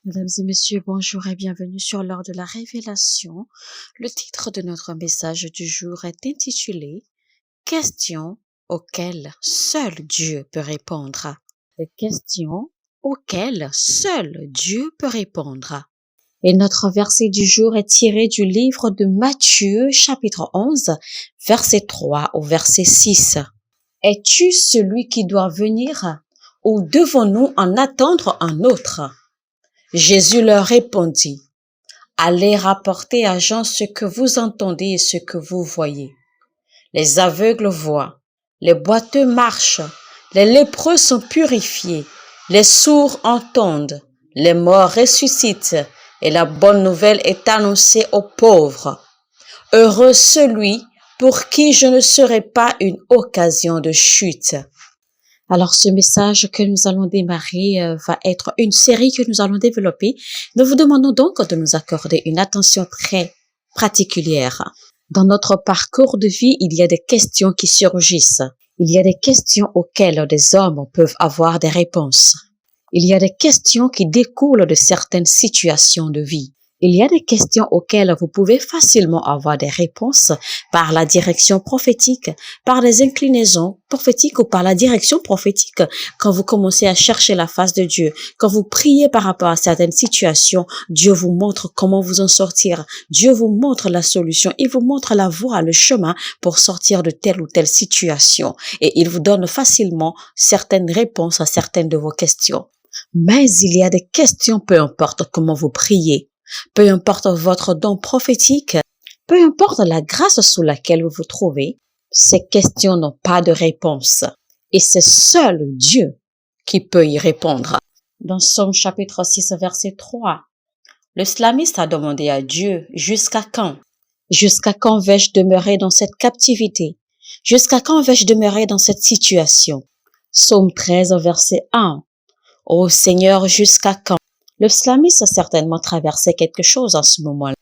Mesdames et messieurs, bonjour et bienvenue sur l'heure de la révélation. Le titre de notre message du jour est intitulé Questions auxquelles seul Dieu peut répondre. Les questions auxquelles seul Dieu peut répondre. Et notre verset du jour est tiré du livre de Matthieu, chapitre 11, verset 3 au verset 6. Es-tu celui qui doit venir ou devons-nous en attendre un autre? Jésus leur répondit, allez rapporter à Jean ce que vous entendez et ce que vous voyez. Les aveugles voient, les boiteux marchent, les lépreux sont purifiés, les sourds entendent, les morts ressuscitent et la bonne nouvelle est annoncée aux pauvres. Heureux celui pour qui je ne serai pas une occasion de chute. Alors, ce message que nous allons démarrer va être une série que nous allons développer. Nous vous demandons donc de nous accorder une attention très particulière. Dans notre parcours de vie, il y a des questions qui surgissent. Il y a des questions auxquelles des hommes peuvent avoir des réponses. Il y a des questions qui découlent de certaines situations de vie. Il y a des questions auxquelles vous pouvez facilement avoir des réponses par la direction prophétique, par les inclinaisons prophétiques ou par la direction prophétique. Quand vous commencez à chercher la face de Dieu, quand vous priez par rapport à certaines situations, Dieu vous montre comment vous en sortir. Dieu vous montre la solution. Il vous montre la voie, le chemin pour sortir de telle ou telle situation. Et il vous donne facilement certaines réponses à certaines de vos questions. Mais il y a des questions, peu importe comment vous priez. Peu importe votre don prophétique, peu importe la grâce sous laquelle vous vous trouvez, ces questions n'ont pas de réponse. Et c'est seul Dieu qui peut y répondre. Dans Somme chapitre 6, verset 3, le slamiste a demandé à Dieu, jusqu'à quand? Jusqu'à quand vais-je demeurer dans cette captivité? Jusqu'à quand vais-je demeurer dans cette situation? Somme 13, verset 1, ô Seigneur, jusqu'à quand? Le slamiste a certainement traversé quelque chose en ce moment-là.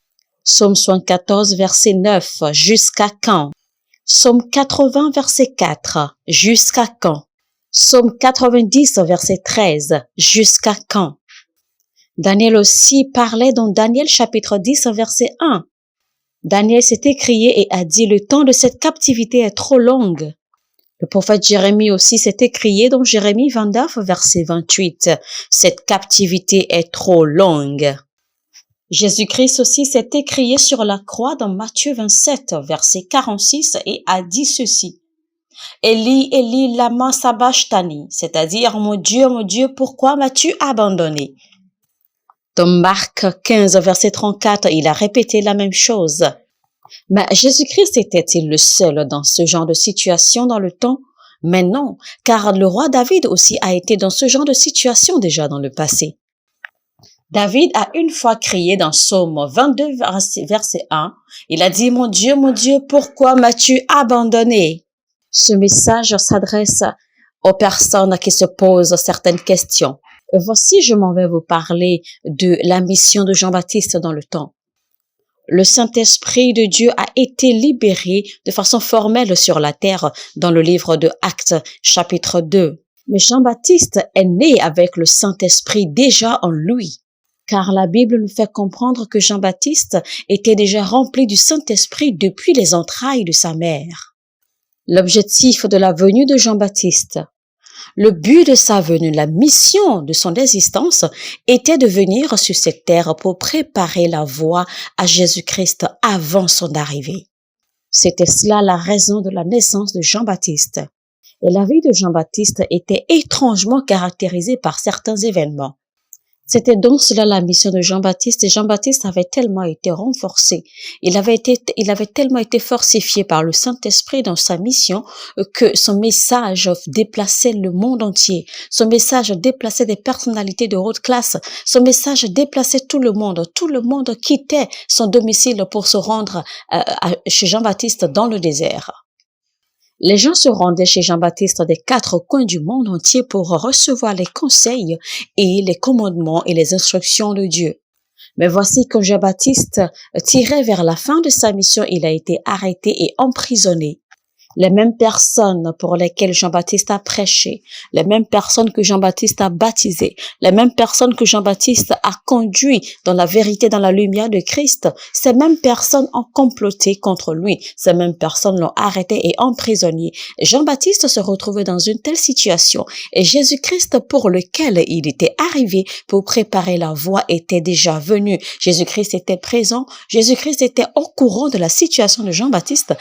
Psaume 74, verset 9, jusqu'à quand? Psaume 80, verset 4, jusqu'à quand? Psaume 90, verset 13, jusqu'à quand? Daniel aussi parlait dans Daniel chapitre 10, verset 1. Daniel s'est écrié et a dit, le temps de cette captivité est trop longue. Le prophète Jérémie aussi s'est écrié dans Jérémie 29, verset 28. Cette captivité est trop longue. Jésus-Christ aussi s'est écrié sur la croix dans Matthieu 27, verset 46 et a dit ceci. Eli, Eli, lama sabachthani, c'est-à-dire, mon Dieu, pourquoi m'as-tu abandonné? Dans Marc 15, verset 34, il a répété la même chose. Mais Jésus-Christ était-il le seul dans ce genre de situation dans le temps? Mais non, car le roi David aussi a été dans ce genre de situation déjà dans le passé. David a une fois crié dans Psaume 22, verset 1, il a dit, mon Dieu, pourquoi m'as-tu abandonné? Ce message s'adresse aux personnes qui se posent certaines questions. Voici, je m'en vais vous parler de la mission de Jean-Baptiste dans le temps. Le Saint-Esprit de Dieu a été libéré de façon formelle sur la terre dans le livre de Actes, chapitre 2. Mais Jean-Baptiste est né avec le Saint-Esprit déjà en lui, car la Bible nous fait comprendre que Jean-Baptiste était déjà rempli du Saint-Esprit depuis les entrailles de sa mère. L'objectif de la venue de Jean-Baptiste, le but de sa venue, la mission de son existence était de venir sur cette terre pour préparer la voie à Jésus-Christ avant son arrivée. C'était cela la raison de la naissance de Jean-Baptiste. Et la vie de Jean-Baptiste était étrangement caractérisée par certains événements. C'était donc cela la mission de Jean-Baptiste et Jean-Baptiste avait tellement été renforcé, il avait tellement été fortifié par le Saint-Esprit dans sa mission que son message déplaçait le monde entier, son message déplaçait des personnalités de haute classe, son message déplaçait tout le monde quittait son domicile pour se rendre chez Jean-Baptiste dans le désert. Les gens se rendaient chez Jean-Baptiste des 4 coins du monde entier pour recevoir les conseils et les commandements et les instructions de Dieu. Mais voici quand Jean-Baptiste tirait vers la fin de sa mission, il a été arrêté et emprisonné. Les mêmes personnes pour lesquelles Jean-Baptiste a prêché, les mêmes personnes que Jean-Baptiste a baptisées, les mêmes personnes que Jean-Baptiste a conduit dans la vérité, dans la lumière de Christ, ces mêmes personnes ont comploté contre lui, ces mêmes personnes l'ont arrêté et emprisonné. Jean-Baptiste se retrouvait dans une telle situation et Jésus-Christ pour lequel il était arrivé pour préparer la voie était déjà venu. Jésus-Christ était présent, Jésus-Christ était au courant de la situation de Jean-Baptiste.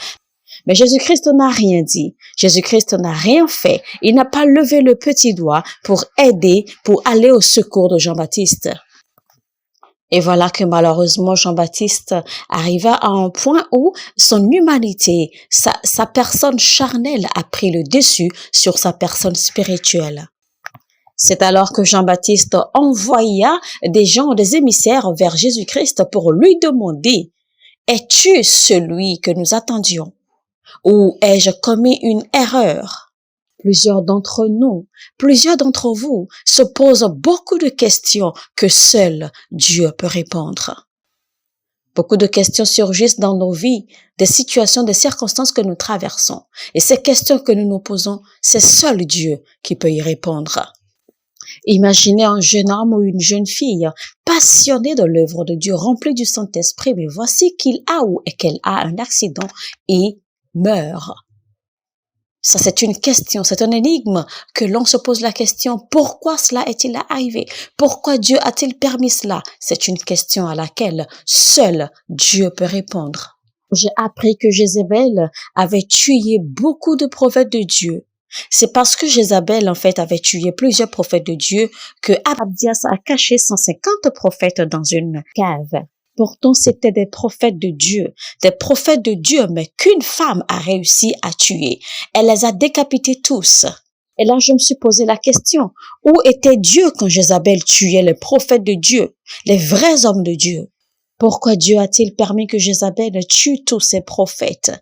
Mais Jésus-Christ n'a rien dit. Jésus-Christ n'a rien fait. Il n'a pas levé le petit doigt pour aider, pour aller au secours de Jean-Baptiste. Et voilà que malheureusement Jean-Baptiste arriva à un point où son humanité, sa personne charnelle a pris le dessus sur sa personne spirituelle. C'est alors que Jean-Baptiste envoya des gens, des émissaires vers Jésus-Christ pour lui demander « Es-tu celui que nous attendions ? Ou ai-je commis une erreur ?» Plusieurs d'entre nous, plusieurs d'entre vous se posent beaucoup de questions que seul Dieu peut répondre. Beaucoup de questions surgissent dans nos vies, des situations, des circonstances que nous traversons. Et ces questions que nous nous posons, c'est seul Dieu qui peut y répondre. Imaginez un jeune homme ou une jeune fille passionné de l'œuvre de Dieu, rempli du Saint-Esprit, mais voici qu'il a ou qu'elle a un accident et meurt. Ça, c'est une question, c'est un énigme que l'on se pose la question, pourquoi cela est-il arrivé? Pourquoi Dieu a-t-il permis cela? C'est une question à laquelle seul Dieu peut répondre. J'ai appris que Jézabel avait tué beaucoup de prophètes de Dieu. C'est parce que Jézabel, en fait, avait tué plusieurs prophètes de Dieu que Abdias a caché 150 prophètes dans une cave. Pourtant, c'était des prophètes de Dieu, mais qu'une femme a réussi à tuer. Elle les a décapités tous. Et là, je me suis posé la question, où était Dieu quand Jézabel tuait les prophètes de Dieu, les vrais hommes de Dieu? Pourquoi Dieu a-t-il permis que Jézabel tue tous ses prophètes?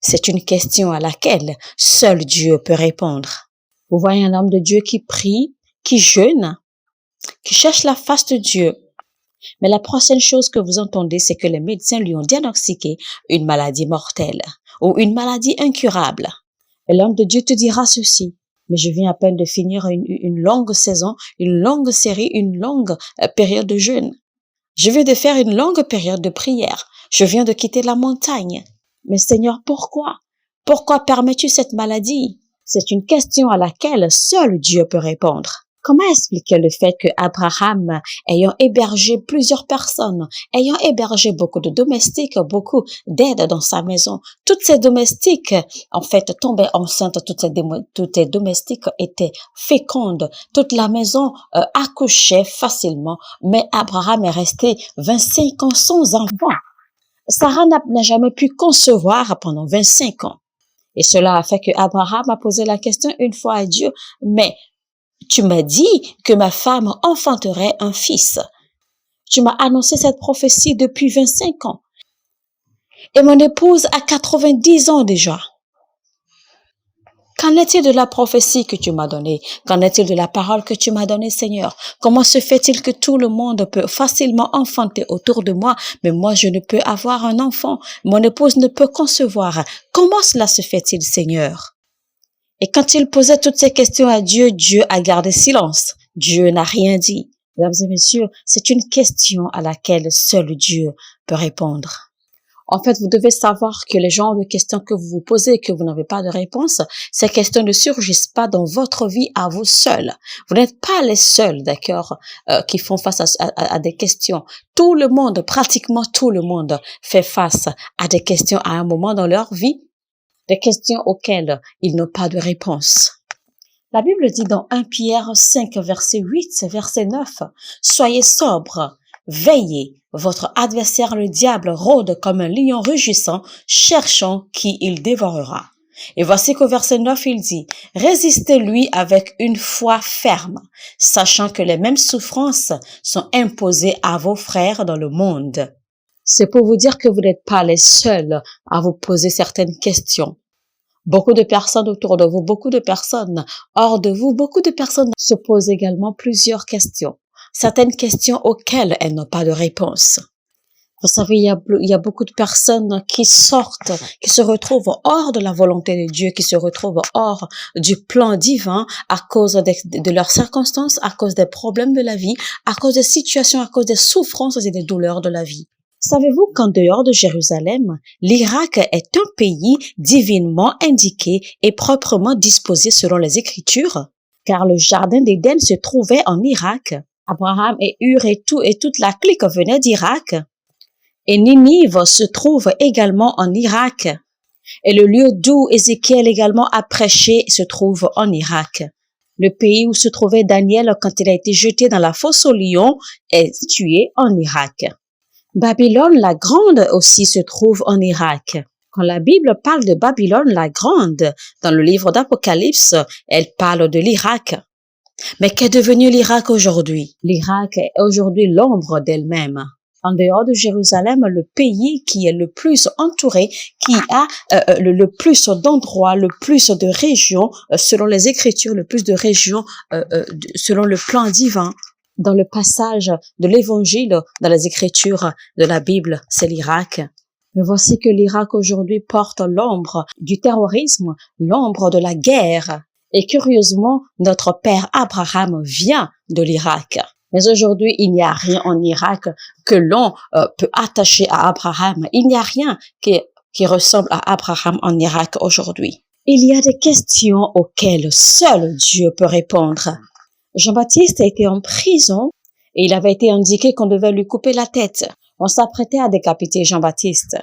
C'est une question à laquelle seul Dieu peut répondre. Vous voyez un homme de Dieu qui prie, qui jeûne, qui cherche la face de Dieu. Mais la prochaine chose que vous entendez, c'est que les médecins lui ont diagnostiqué une maladie mortelle ou une maladie incurable. Et l'homme de Dieu te dira ceci. Mais je viens à peine de finir une longue saison, une longue série, une longue période de jeûne. Je viens de faire une longue période de prière. Je viens de quitter la montagne. Mais Seigneur, pourquoi? Pourquoi permets-tu cette maladie? C'est une question à laquelle seul Dieu peut répondre. Comment expliquer le fait que Abraham, ayant hébergé plusieurs personnes, ayant hébergé beaucoup de domestiques, beaucoup d'aide dans sa maison, toutes ces domestiques, en fait, tombaient enceintes, toutes ces domestiques étaient fécondes, toute la maison accouchait facilement, mais Abraham est resté 25 ans sans enfant. Sarah n'a jamais pu concevoir pendant 25 ans. Et cela a fait que Abraham a posé la question une fois à Dieu, mais tu m'as dit que ma femme enfanterait un fils. Tu m'as annoncé cette prophétie depuis 25 ans. Et mon épouse a 90 ans déjà. Qu'en est-il de la prophétie que tu m'as donnée? Qu'en est-il de la parole que tu m'as donnée, Seigneur? Comment se fait-il que tout le monde peut facilement enfanter autour de moi, mais moi je ne peux avoir un enfant? Mon épouse ne peut concevoir. Comment cela se fait-il, Seigneur? Et quand il posait toutes ces questions à Dieu, Dieu a gardé silence. Dieu n'a rien dit. Mesdames et messieurs, c'est une question à laquelle seul Dieu peut répondre. En fait, vous devez savoir que les genres de questions que vous vous posez et que vous n'avez pas de réponse, ces questions ne surgissent pas dans votre vie à vous seuls. Vous n'êtes pas les seuls, d'accord, qui font face à des questions. Tout le monde, pratiquement tout le monde, fait face à des questions à un moment dans leur vie, des questions auxquelles ils n'ont pas de réponse. La Bible dit dans 1 Pierre 5, verset 8, verset 9, « Soyez sobres, veillez, votre adversaire le diable rôde comme un lion rugissant, cherchant qui il dévorera. » Et voici qu'au verset 9, il dit, « Résistez-lui avec une foi ferme, sachant que les mêmes souffrances sont imposées à vos frères dans le monde. » C'est pour vous dire que vous n'êtes pas les seuls à vous poser certaines questions. Beaucoup de personnes autour de vous, beaucoup de personnes hors de vous, beaucoup de personnes se posent également plusieurs questions. Certaines questions auxquelles elles n'ont pas de réponse. Vous savez, il y a beaucoup de personnes qui sortent, qui se retrouvent hors de la volonté de Dieu, qui se retrouvent hors du plan divin à cause de leurs circonstances, à cause des problèmes de la vie, à cause des situations, à cause des souffrances et des douleurs de la vie. Savez-vous qu'en dehors de Jérusalem, l'Irak est un pays divinement indiqué et proprement disposé selon les Écritures? Car le jardin d'Éden se trouvait en Irak. Abraham et Hur et toute la clique venaient d'Irak. Et Ninive se trouve également en Irak. Et le lieu d'où Ézéchiel également a prêché se trouve en Irak. Le pays où se trouvait Daniel quand il a été jeté dans la fosse aux lions est situé en Irak. Babylone la Grande aussi se trouve en Irak. Quand la Bible parle de Babylone la Grande, dans le livre d'Apocalypse, elle parle de l'Irak. Mais qu'est devenu l'Irak aujourd'hui? L'Irak est aujourd'hui l'ombre d'elle-même. En dehors de Jérusalem, le pays qui est le plus entouré, qui a le plus d'endroits, le plus de régions, selon les Écritures, le plus de régions selon le plan divin, dans le passage de l'Évangile, dans les Écritures de la Bible, c'est l'Irak. Mais voici que l'Irak aujourd'hui porte l'ombre du terrorisme, l'ombre de la guerre. Et curieusement, notre père Abraham vient de l'Irak. Mais aujourd'hui, il n'y a rien en Irak que l'on peut attacher à Abraham. Il n'y a rien qui ressemble à Abraham en Irak aujourd'hui. Il y a des questions auxquelles seul Dieu peut répondre. Jean-Baptiste a été en prison et il avait été indiqué qu'on devait lui couper la tête. On s'apprêtait à décapiter Jean-Baptiste.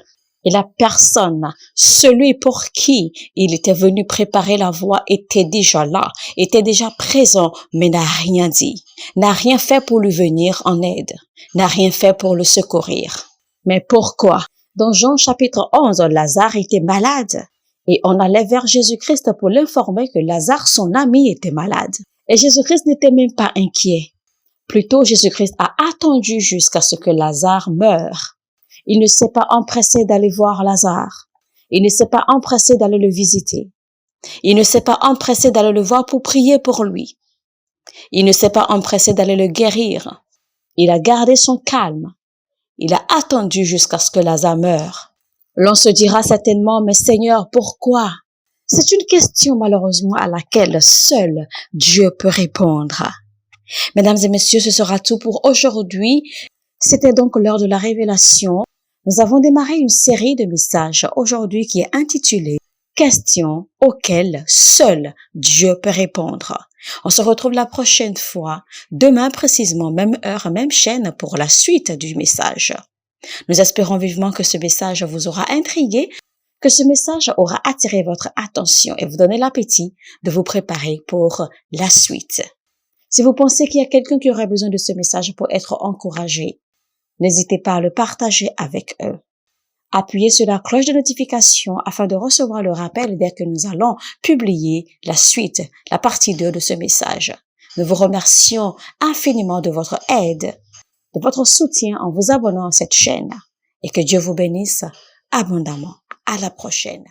Et la personne, celui pour qui il était venu préparer la voie était déjà là, était déjà présent, mais n'a rien dit, n'a rien fait pour lui venir en aide, n'a rien fait pour le secourir. Mais pourquoi? Dans Jean chapitre 11, Lazare était malade et on allait vers Jésus-Christ pour l'informer que Lazare, son ami, était malade. Et Jésus-Christ n'était même pas inquiet. Plutôt, Jésus-Christ a attendu jusqu'à ce que Lazare meure. Il ne s'est pas empressé d'aller voir Lazare. Il ne s'est pas empressé d'aller le visiter. Il ne s'est pas empressé d'aller le voir pour prier pour lui. Il ne s'est pas empressé d'aller le guérir. Il a gardé son calme. Il a attendu jusqu'à ce que Lazare meure. L'on se dira certainement, mais Seigneur, pourquoi? C'est une question malheureusement à laquelle seul Dieu peut répondre. Mesdames et messieurs, ce sera tout pour aujourd'hui. C'était donc l'heure de la révélation. Nous avons démarré une série de messages aujourd'hui qui est intitulée « Questions auxquelles seul Dieu peut répondre ». On se retrouve la prochaine fois, demain précisément, même heure, même chaîne pour la suite du message. Nous espérons vivement que ce message vous aura intrigué, que ce message aura attiré votre attention et vous donné l'appétit de vous préparer pour la suite. Si vous pensez qu'il y a quelqu'un qui aurait besoin de ce message pour être encouragé, n'hésitez pas à le partager avec eux. Appuyez sur la cloche de notification afin de recevoir le rappel dès que nous allons publier la suite, la partie 2 de ce message. Nous vous remercions infiniment de votre aide, de votre soutien en vous abonnant à cette chaîne et que Dieu vous bénisse abondamment. À la prochaine.